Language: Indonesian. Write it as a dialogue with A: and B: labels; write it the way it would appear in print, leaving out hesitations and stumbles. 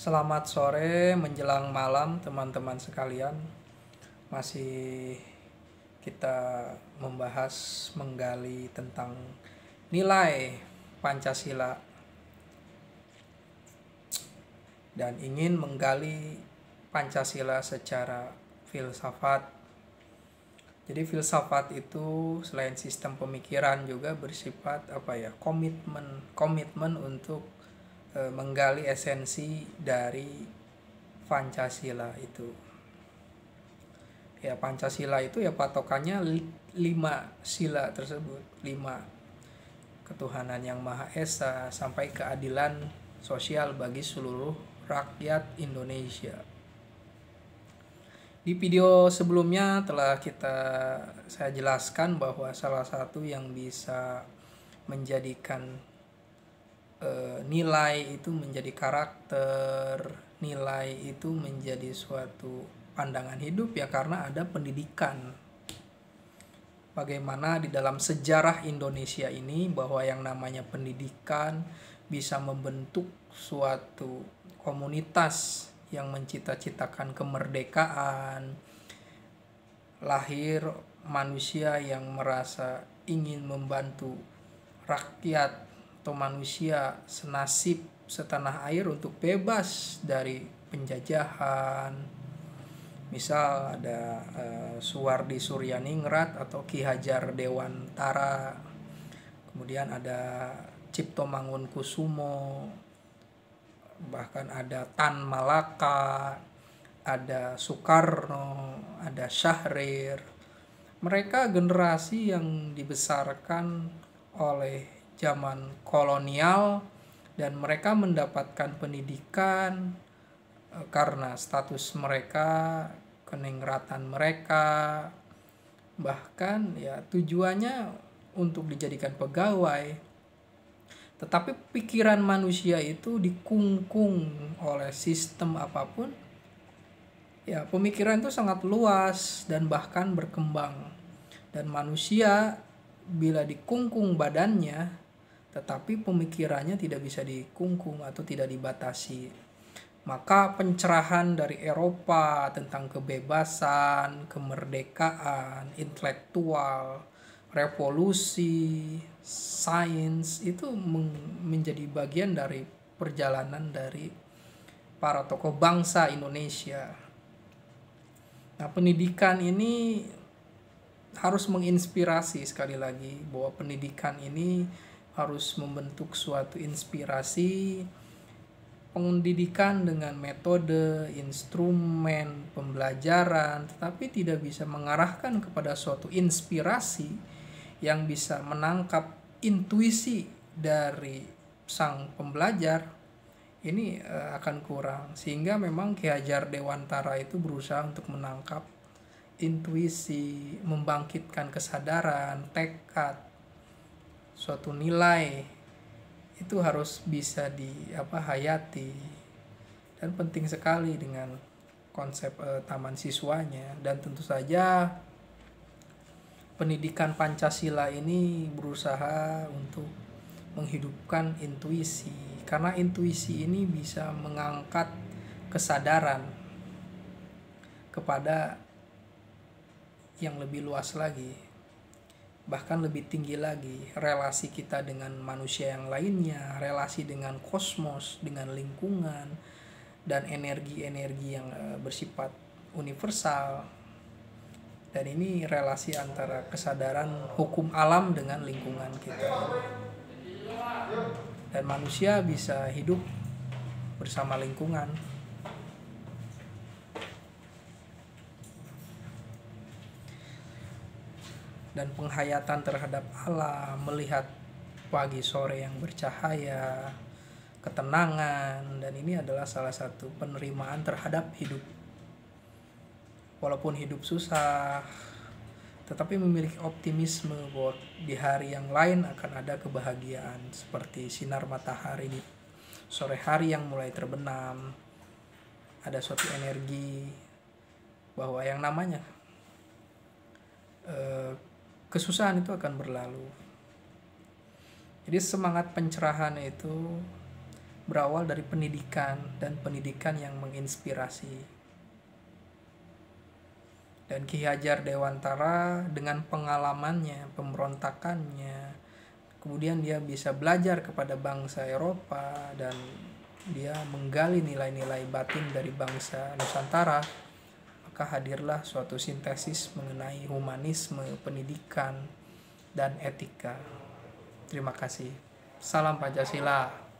A: Selamat sore menjelang malam teman-teman sekalian. Masih kita membahas menggali tentang nilai Pancasila dan ingin menggali Pancasila secara filsafat. Jadi filsafat itu selain sistem pemikiran juga bersifat komitmen untuk menggali esensi dari Pancasila itu. Ya, Pancasila itu ya patokannya 5 sila tersebut, 5 ketuhanan yang Maha Esa sampai keadilan sosial bagi seluruh rakyat Indonesia. Di video sebelumnya telah saya jelaskan bahwa salah satu yang bisa menjadikan nilai itu menjadi karakter, nilai itu menjadi suatu pandangan hidup ya karena ada pendidikan. Bagaimana di dalam sejarah Indonesia ini bahwa yang namanya pendidikan bisa membentuk suatu komunitas yang mencita-citakan kemerdekaan, lahir manusia yang merasa ingin membantu rakyat atau manusia senasib setanah air untuk bebas dari penjajahan. Misal ada Suwardi Suryaningrat atau Ki Hajar Dewantara, kemudian ada Cipto Mangunkusumo, bahkan ada Tan Malaka, ada Soekarno, ada Syahrir. Mereka generasi yang dibesarkan oleh zaman kolonial dan mereka mendapatkan pendidikan karena status mereka, keningrat,an mereka, bahkan ya tujuannya untuk dijadikan pegawai. Tetapi pikiran manusia itu dikungkung oleh sistem apapun. Ya, pemikiran itu sangat luas dan bahkan berkembang. Dan manusia bila dikungkung badannya, tetapi pemikirannya tidak bisa dikungkung atau tidak dibatasi. Maka pencerahan dari Eropa tentang kebebasan, kemerdekaan, intelektual, revolusi, sains itu menjadi bagian dari perjalanan dari para tokoh bangsa Indonesia. Nah, pendidikan ini harus menginspirasi, sekali lagi bahwa pendidikan ini harus membentuk suatu inspirasi. Pendidikan dengan metode, instrumen, pembelajaran, tetapi tidak bisa mengarahkan kepada suatu inspirasi yang bisa menangkap intuisi dari sang pembelajar, ini akan kurang. Sehingga memang Ki Hajar Dewantara itu berusaha untuk menangkap intuisi, membangkitkan kesadaran, tekad, suatu nilai itu harus bisa hayati. Dan penting sekali dengan konsep taman siswanya. Dan tentu saja pendidikan Pancasila ini berusaha untuk menghidupkan intuisi, karena intuisi ini bisa mengangkat kesadaran kepada yang lebih luas lagi, bahkan lebih tinggi lagi, relasi kita dengan manusia yang lainnya, relasi dengan kosmos, dengan lingkungan, dan energi-energi yang bersifat universal. Dan ini relasi antara kesadaran hukum alam dengan lingkungan kita. Dan manusia bisa hidup bersama lingkungan. Dan penghayatan terhadap alam, melihat pagi sore yang bercahaya, ketenangan, dan ini adalah salah satu penerimaan terhadap hidup. Walaupun hidup susah, tetapi memiliki optimisme bahwa di hari yang lain akan ada kebahagiaan, seperti sinar matahari di sore hari yang mulai terbenam. Ada suatu energi bahwa yang namanya kesusahan itu akan berlalu. Jadi semangat pencerahan itu berawal dari pendidikan, dan pendidikan yang menginspirasi. Dan Ki Hajar Dewantara dengan pengalamannya, pemberontakannya, kemudian dia bisa belajar kepada bangsa Eropa dan dia menggali nilai-nilai batin dari bangsa Nusantara, maka hadirlah suatu sintesis mengenai humanisme, pendidikan, dan etika. Terima kasih. Salam Pancasila.